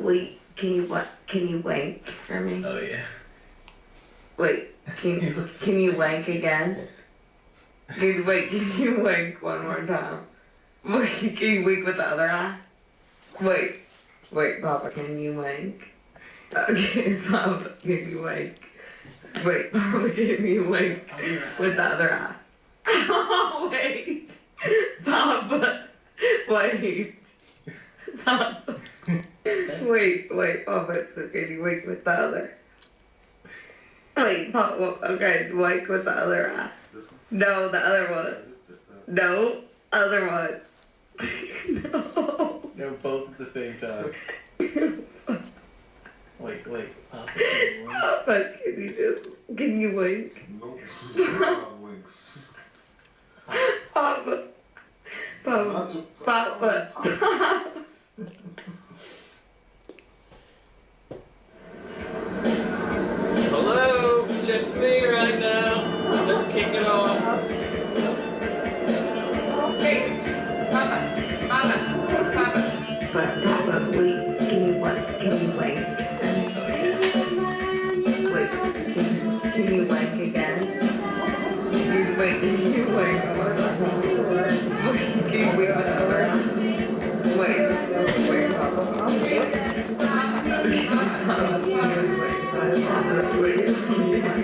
wait, can you wank for me? Oh yeah. Wait, can you wank again? Can you wank one more time? Wait, can you wink with the other eye? Wait, Papa, can you wank? Okay, Papa, can you wank? Wait, Papa, can you wank with the other eye? Oh, wait. Papa, wait. Papa. Wait, Papa, so can you wink with the other? Wait, Papa, okay, wink with the other eye. No, the other one. No, other one. No. They're both at the same time. Wait. Papa, can you wink? No, winks. Papa. Hello, just me right now. Let's kick it off. Hey, Papa. But Papa, wait, can you wank? Wait, can you wank again? Can you wank? Can you wank with the other eye? Wait, Papa. Wait, can you wank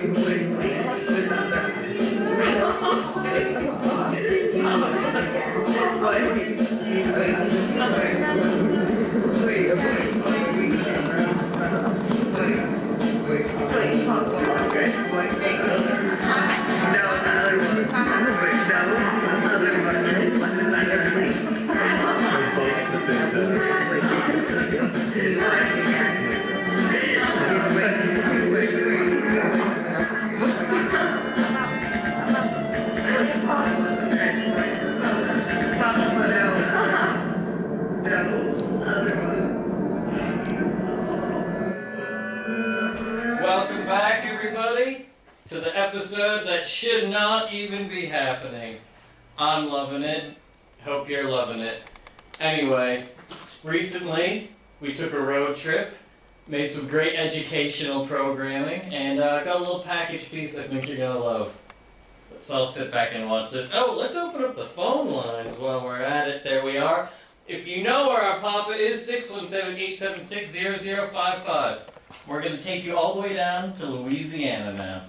with the other Welcome back, everybody, to the episode that should not even be happening. I'm loving it. Hope you're loving it. Anyway, recently we took a road trip, made some great educational programming, and got a little package piece I think you're gonna love. So I'll sit back and watch this. Oh, let's open up the phone lines while we're at it. There we are. If you know where our Papa is, 617-876-0055. We're going to take you all the way down to Louisiana now.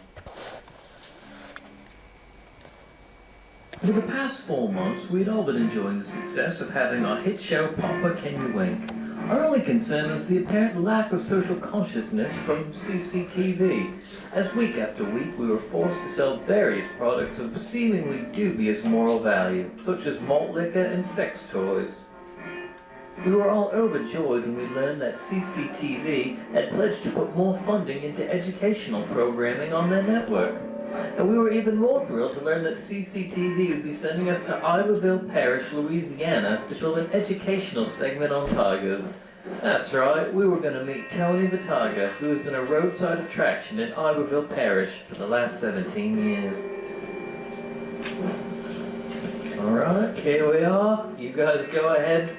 For the past 4 months, we'd all been enjoying the success of having our hit show Papa Can You Wink. Our only concern was the apparent lack of social consciousness from CCTV, as week after week we were forced to sell various products of seemingly dubious moral value, such as malt liquor and sex toys. We were all overjoyed when we learned that CCTV had pledged to put more funding into educational programming on their network. And we were even more thrilled to learn that CCTV would be sending us to Iberville Parish, Louisiana to film an educational segment on tigers. That's right, we were going to meet Tony the Tiger, who has been a roadside attraction in Iberville Parish for the last 17 years. Alright, here we are. You guys go ahead.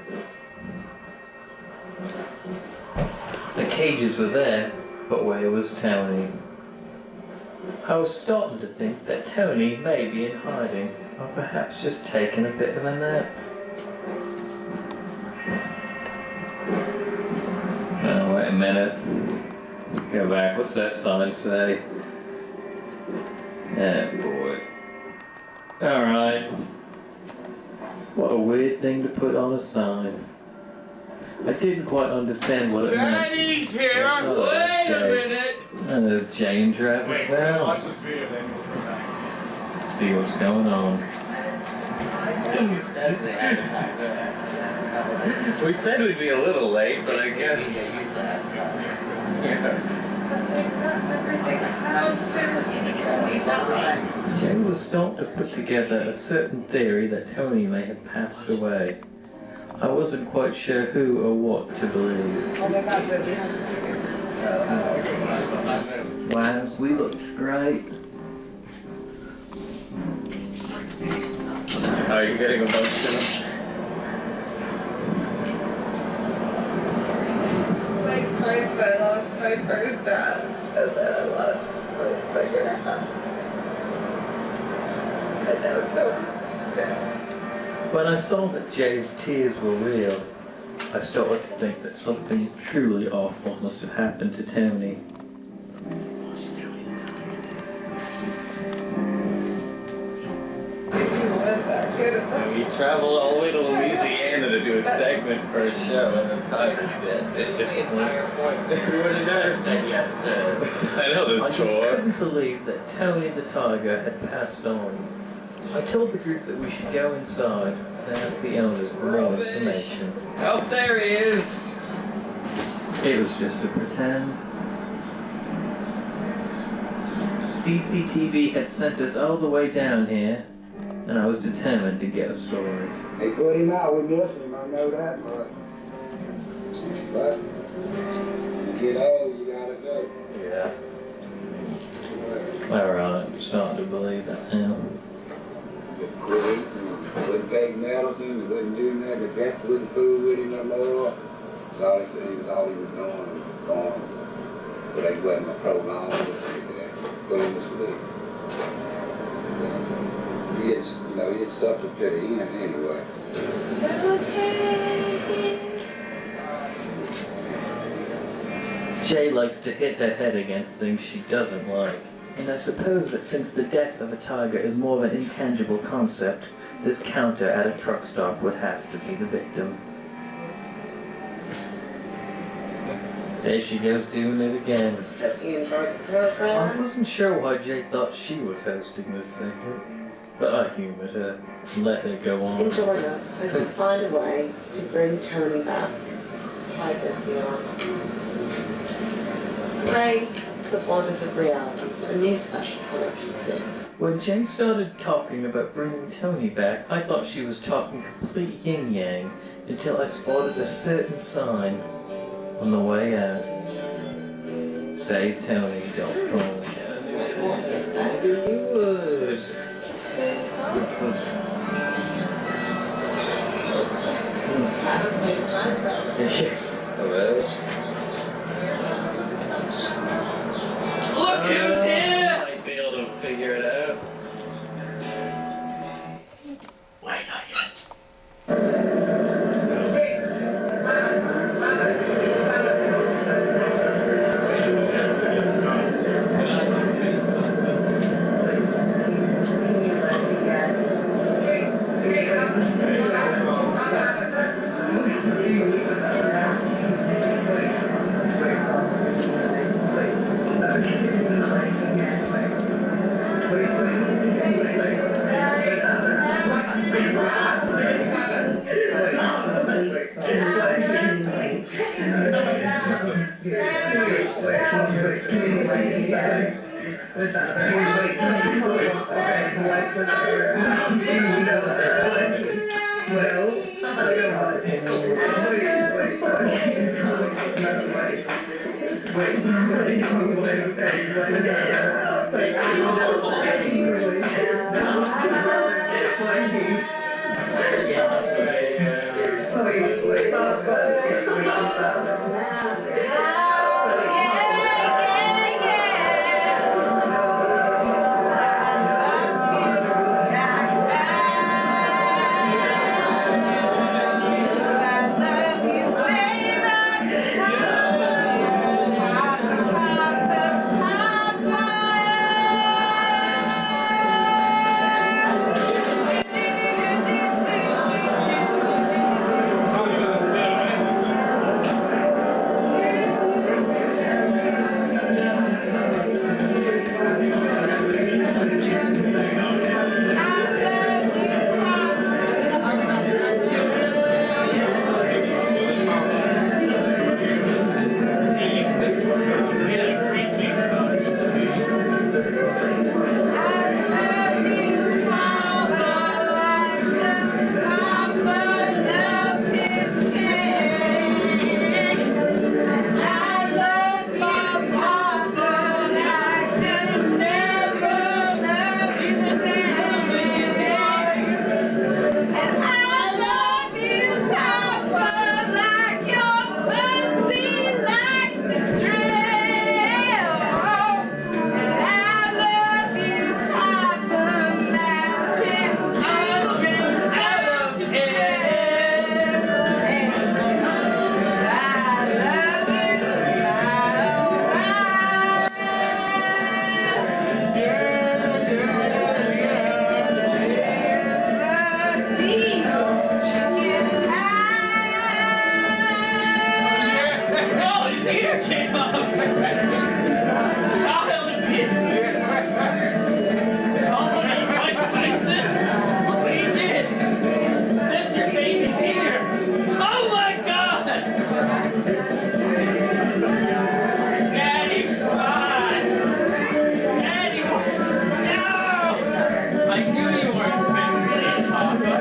The cages were there, but where was Tony? I was starting to think that Tony may be in hiding, or perhaps just taking a bit of a nap. Oh, wait a minute. Go back, what's that sign say? Oh boy. Alright. What a weird thing to put on a sign. I didn't quite understand what it meant. Daddy's here! Oh, Wait a minute! and there's Jay and Travis now. Watch this video then. Let's see what's going on. We said we'd be a little late, but I guess... Jay was starting to put together a certain theory that Tony may have passed away. I wasn't quite sure who or what to believe. Wow, we looked great. Are you getting emotional? my first job, and then I lost my second job. And now Tony's dead. When I saw that Jay's tears were real, I started to think that something truly awful must have happened to Tony. We traveled all the way to Louisiana to do a segment for a show, and the Tiger's dead. It just We would have never said yes to. I just couldn't believe that Tony the Tiger had passed on. I told the group that we should go inside and ask the owners for more information. Oh, there he is. It was just a pretend. CCTV had sent us all the way down here, and I was determined to get a story. They put him out, we missed him, I know that much. But, you get old, you gotta go. Yeah. Alright, I'm starting to believe that now. Just quit eating, wouldn't take medicine, wouldn't do nothing, the vet wouldn't fool with him no more. That's all he said, all he was doing, gone. So they wasn't a prolonged, put him to sleep. He had, he had suffered to the end anyway. Jay likes to hit her head against things she doesn't like. And I suppose that since the death of a tiger is more of an intangible concept, this counter at a truck stop would have to be the victim. There she goes doing it again. Hope you enjoyed the I program. wasn't sure why Jay thought she was hosting this segment, but I humored her and let her go on. Enjoy us as we find a way to bring Tony back. Tigers Beyond. Raise the borders of realities. A new special collection soon. When Jay started talking about bringing Tony back, I thought she was talking complete yin-yang until I spotted a certain sign on the way out. SaveTony.com. You would. Hello? Look who's here! Might be able to figure it out. Wait, not yet. hair came off. Child abuse. Oh, Mike Tyson. Look what he did. That's your baby's hair. Oh my God. Daddy, come on. Daddy, no. I knew you weren't fit, Papa.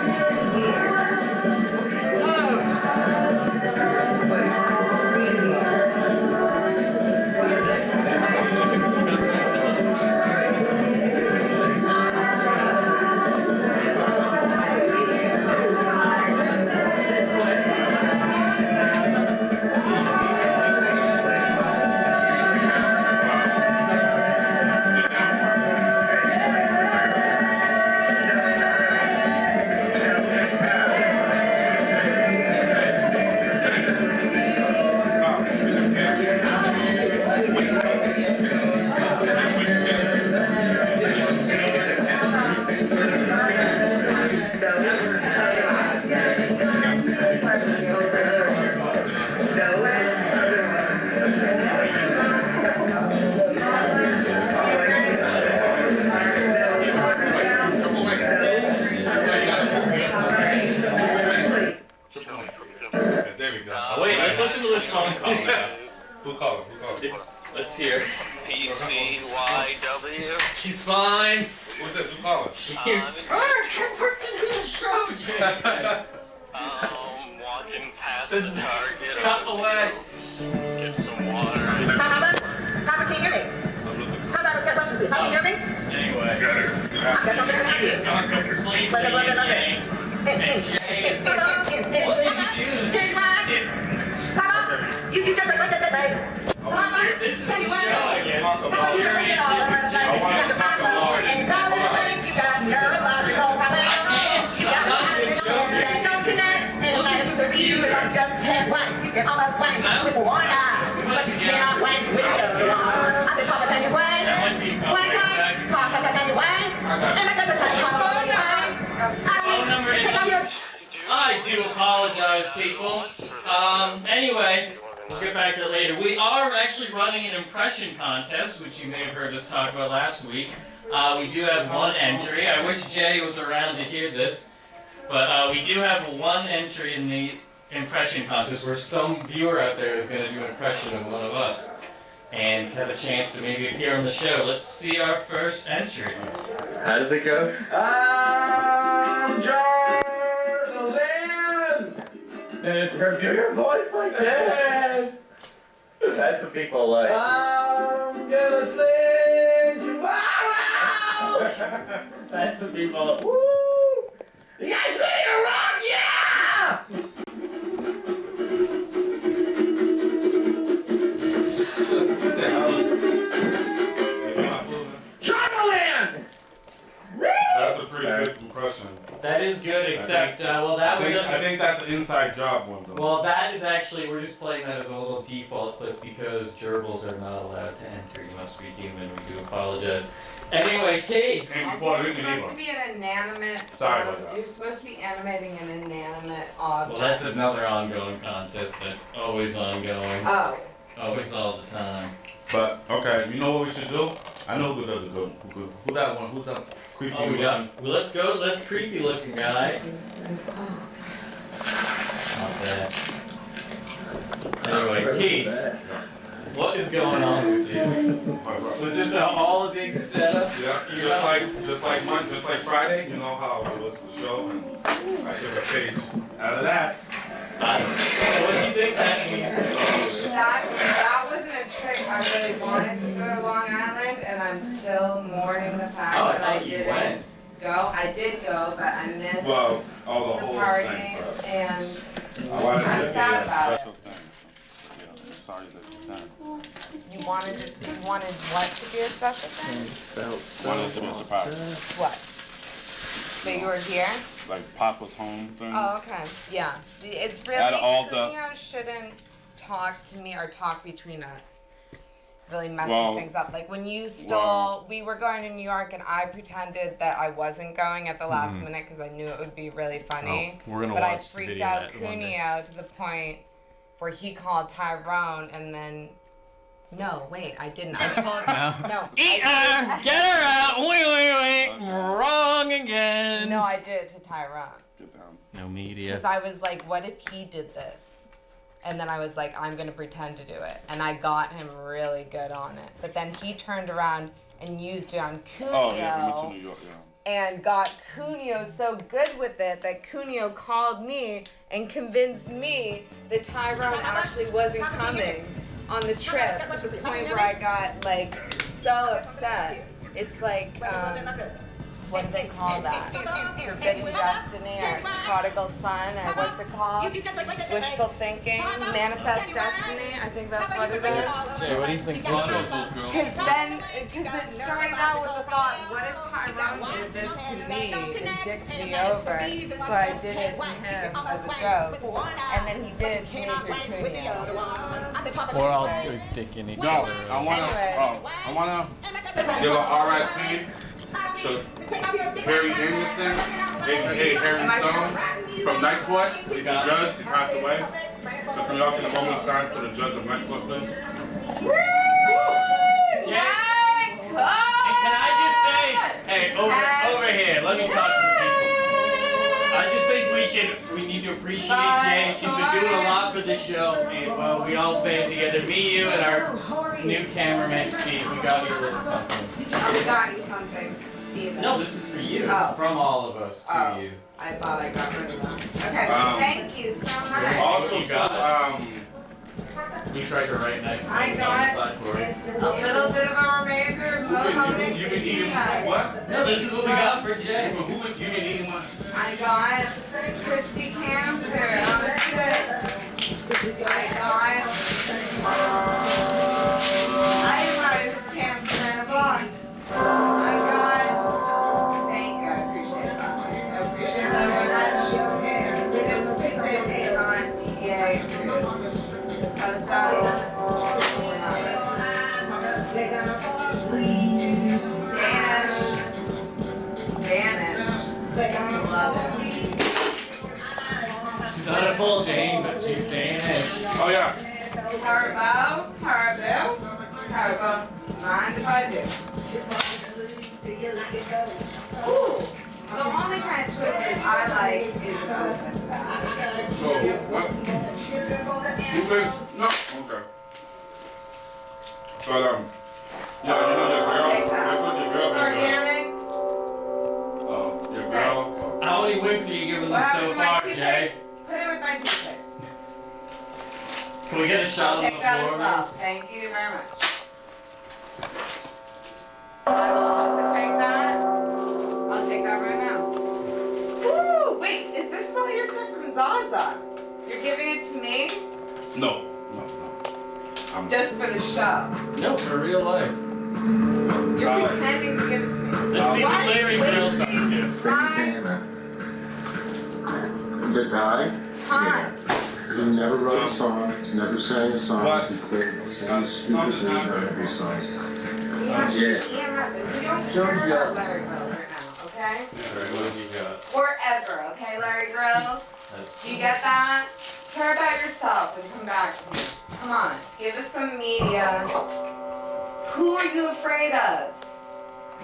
There we go. Wait, let's listen to this phone call now. Who called him? Let's hear. PCYW. She's fine. Who's this? Who called him? She Walking past This the is Target. cut away. Get some water. Papa, can you hear me? Papa, I've got a question for you. Papa, can you hear me? Anyway. I've got something to ask you. It's gone completely Look, insane. Papa, you do just like what did they say? Papa, This is can you the show, I guess. Papa, you really get all over the place. You got the Papa, and you got the link, you got neurological problems. You got the that don't connect, and that's the reason I just can't wank. You're almost wank with one eye, but you cannot wank with the other one. I said, Papa, can you wank? Wank, wank. Papa, can you wank? And I got to say, Papa, can you wank? Phone number is. Take off your... I do apologize, people. Anyway, we'll get back to it later. We are actually running an impression contest, which you may have heard us talk about last week. We do have one entry. I wish Jay was around to hear this. But we do have one entry in the impression contest where some viewer out there is going to do an impression of one of us and have a chance to maybe appear on the show. Let's see our first entry. How does it go? I'm Do your voice like this. That's what people like. I'm gonna sing tomorrow. That's what people like. Woo! You guys ready to rock? Yeah! What the hell is this? Charmerland! That's a pretty good impression. That is good, except, well, I that think, was... I think that's an inside job one though. Well, that is actually, we're just playing that as a little default clip because gerbils are not allowed to enter. You must be human. We do apologize. Anyway, T. And Also, before it's we supposed can to be an inanimate. Sorry about that. You're supposed to be animating an inanimate Well, object. that's another ongoing contest. That's always ongoing. Oh. Always all the time. But okay, you know what we should do? I know who does a good. Who that one? Who's that creepy? Oh, we got. Well, let's go. Let's creepy looking guy. Not bad. Anyway, T. What is going on with you? Was this all a big setup? Yeah, just like Friday. You know how it was the show, and I took a page out of that. What do you think that means? That wasn't a trick. I really wanted to go to Long Island, and I'm still mourning the fact Oh, I that I thought you didn't went. go. I did go, but I missed Well, the the whole party, thing. and I wanted I'm to sad be a about it. special thing. Yeah, sorry that you said. You wanted what to be a special thing? Wanted to be a surprise. What? That you were here? Like Papa's home thing. Oh, okay. Yeah. It's really Out of all the- Cuneo shouldn't talk to me or talk between us. Really messes Well- things up. Like when you stole, we were going to New York and I pretended that I wasn't going at the last minute because I knew it would be really funny. Oh, we're gonna but I watch the freaked video out that one day. Cuneo to the point where he called Tyrone and then No, wait, I didn't. I told no. Eat her! Get her out! Wait. Wrong again. No, I did it to Tyrone. Get down. No media. Because I was like, what if he did this? And then I was like, I'm gonna pretend to do it. And I got him really good on it. But then he turned around and used it on Cuneo. Oh yeah, we went to New York. Yeah. And got Cuneo so good with it that Cuneo called me and convinced me that Tyrone actually wasn't coming on the trip, to the point where I got like so upset. It's like, what do they call that? Forbidden destiny or prodigal son or what's it called? Wishful thinking, manifest destiny. I think that's what it is. Jay, what do you think this is? Because it started out with the thought, what if Tyrone did this to me and dicked me over? So I did it to him as a joke, and then he did it to me through Cuneo. We're all just dicking each No, other. I wanna give a R.I.P. to Harry Jamison, aka Harry Stone, from Night Court. He's the judge. He passed away. So can y'all get a moment of silence for the judge of Night Court, please? Jay, can I just say, hey, over here, let me talk to the people. I just think we need to appreciate Jay. She's been doing a lot for this show, and well, we all band together. Me, you, and our new cameraman Steve. We got you a little something. Oh, we got you something, Steven. No, this is for you. Oh. From all of us to you. I thought I got rid of that. Okay, thank you so much. Also, You got to, We tried to write nice I things on the got side for it. a little bit of a remainder of Mohammed you been eating Yes. what? No, this is what we got for Jay. Who would you been eating what? I got crispy cancer on a stick. I didn't want to just cancer in a box. I got, thank you, I appreciate that. I appreciate that very much. This toothpaste is not DEA approved. Besides, Danish. Love it. She's not a full Dane, but she's Danish. Oh yeah. Harbo. Mind if I do? Ooh. The only kind of twisties I like is the open back. So what? You been? No. Okay. But yeah, you know your girl. I'll take that. That's what your girl It's been doing. organic. Your girl. How many winks are you giving What us happened so to my far, toothpaste? Jay? Put it with my toothpaste. Can we get a shot I'll on the take that as floor? well. Thank you very much. I will also take that. I'll take that right now. Woo! Wait, is this all your stuff from Zaza? You're giving it to me? No. I'm Just for the show. No, for real life. You're pretending to give it to me. Let's see what Why Larry Grills wasting can do. The guy, time? he never wrote a song, never sang a song, What? he played any stupid thing on every song. We have to we don't care about Larry Grills right now, okay? What have you got? Or ever, okay, Larry Grills? That's Do you get that? Care about yourself and come back to me. Come on, give us some media. Who are you afraid of?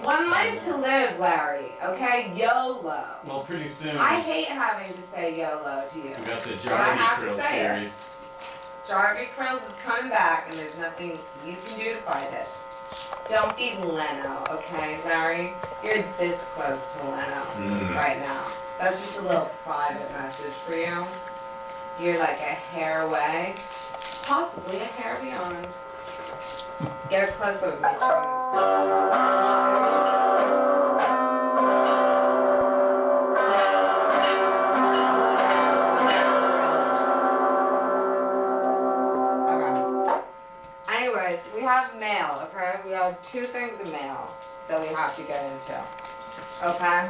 One life to live, Larry, okay? YOLO. well, pretty soon. I hate having to say YOLO to you. We got the But I have Jarvie to Krill say it. series. Jarvie Krills is coming back and there's nothing you can do to fight it. Don't be Leno, okay, Larry? You're this close to Leno right now. That's just a little private message for you. You're like a hair away, possibly a hair beyond. Get a close up of me chewing this. Okay. Anyways, we have mail, okay? We have two things of mail that we have to get into. Okay?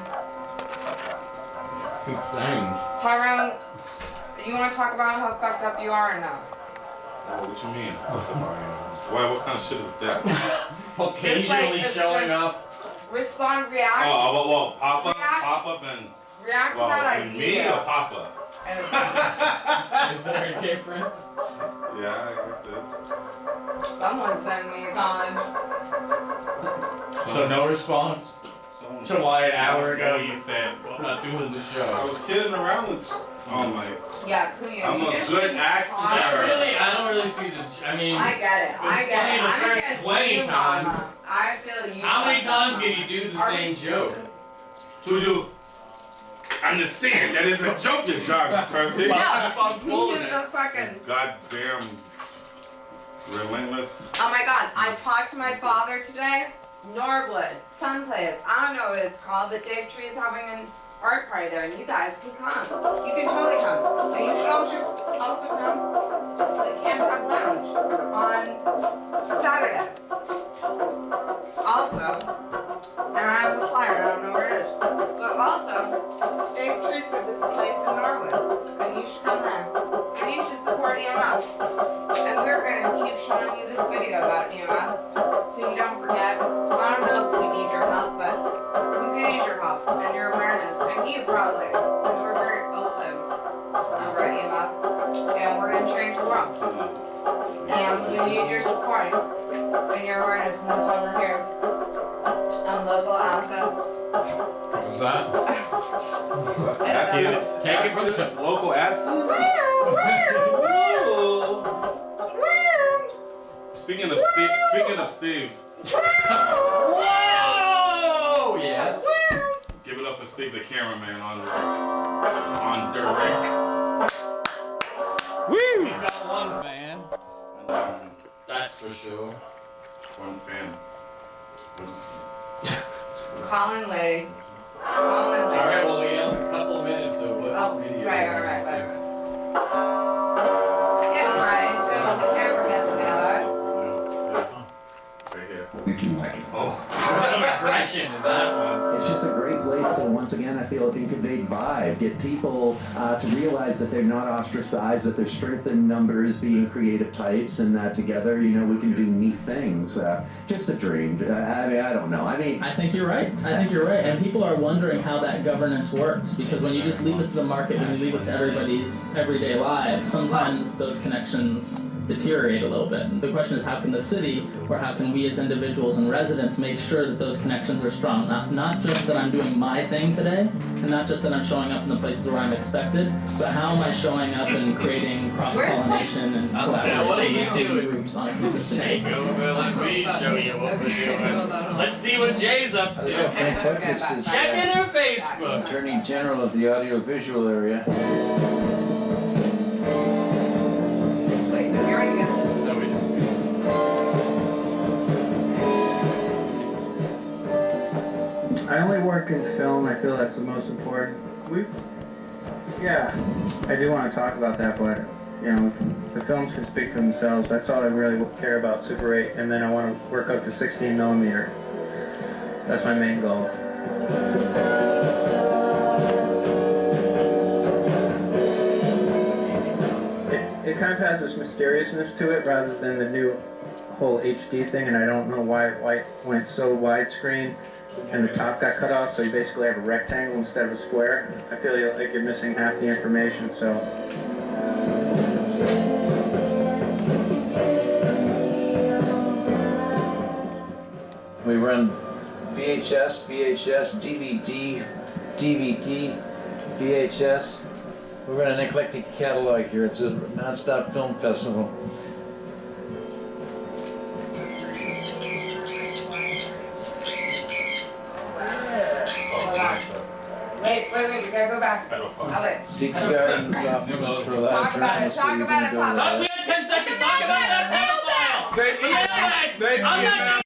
Things. Tyrone, you want to talk about how fucked up you are or no? What you mean? Why? What kind of shit is that? Occasionally the- showing up. Respond, react. Well, Papa, React. Papa, and React to well, that and me idea. or Papa? Is there a difference? Yeah, I guess it's. Someone sent me a college. So no response? Someone- To why an hour ago you said, well, I'm not doing the I show. was kidding around with. Oh my. Yeah, Cunha, I'm you a just good should actor. talk. I don't really see the, I mean, I get it. I It's get funny it. the I'm first against 20 you, times. Mama. I feel you. how many fucked times up. can you do the same joke? Do you understand that it's a joke, you John Turkey? No, I'm you pulling just it. a fucking. Goddamn relentless. Oh my god, I talked to my father today. Norwood, Sun Place. I don't know what it's called, but Dave Tree is having an art party there, and you guys can come. You can totally come. And you should also come to the Camp Hub Lounge on Saturday. Also, and I have a flyer, I don't know where it is. But also, Dave Tree's got this place in Norwood, and you should come there. And you should support EMF. And we're gonna keep showing you this video about EMF, so you don't forget. I don't know if we need your help, but we could use your help and your awareness, and you probably, because we're very open over at EMF, and we're gonna change the world. And we need your support and your awareness, and that's why we're here. On local assets. What's that? Asses. Take it from the Asses? Local asses? Speaking of Steve. Whoa! Yes. Give it up for Steve, the cameraman on direct. We've got one fan. And, That's for sure. one fan. Calling lady. Calling All lady. right, well, we have a couple of minutes, so what Oh, video? right. Getting right into it with the cameraman now, Right here. If you like it. Oh. There's some aggression in that one. It's just a great place to, once again, I feel, incubate vibe. Get people to realize that they're not ostracized, that they're strength in numbers, being creative types, and that together, we can do neat things. Just a dream. I don't know. I think you're right. And people are wondering how that governance works, because when you just leave it to the market, when you leave it to everybody's everyday lives, sometimes those connections deteriorate a little bit. And the question is, how can the city, or how can we as individuals and residents make sure that those connections are strong? Not just that I'm doing my thing today, and not just that I'm showing up in the places where I'm expected, but how am I showing up and creating cross-pollination and Yeah, what are you collaboration doing? groups on a consistent Take basis? over, let me show you what we're doing. Let's see what Jay's up to. Frank Buck, this is Check in her Facebook. Attorney General of the Audiovisual Area. Wait, we already got. No, we didn't see this. I only work in film. I feel that's the most important. I do want to talk about that, but the films can speak for themselves. That's all I really care about, Super 8, and then I want to work up to 16 millimeter. That's my main goal. It kind of has this mysteriousness to it rather than the new whole HD thing, and I don't know why it went so widescreen and the top got cut off, so you basically have a rectangle instead of a square. I feel like you're missing half the information, so. We run VHS, DVD, VHS. We run an eclectic catalog here. It's a non-stop film festival. Wait, we gotta go back. Pedophile. Oh, wait. Secret Gardens offers for a lot of Talk about it, journalists. talk about it, Pop. We had 10 seconds. Talk about that pedophile. Say EMF. Say I'm not EMF.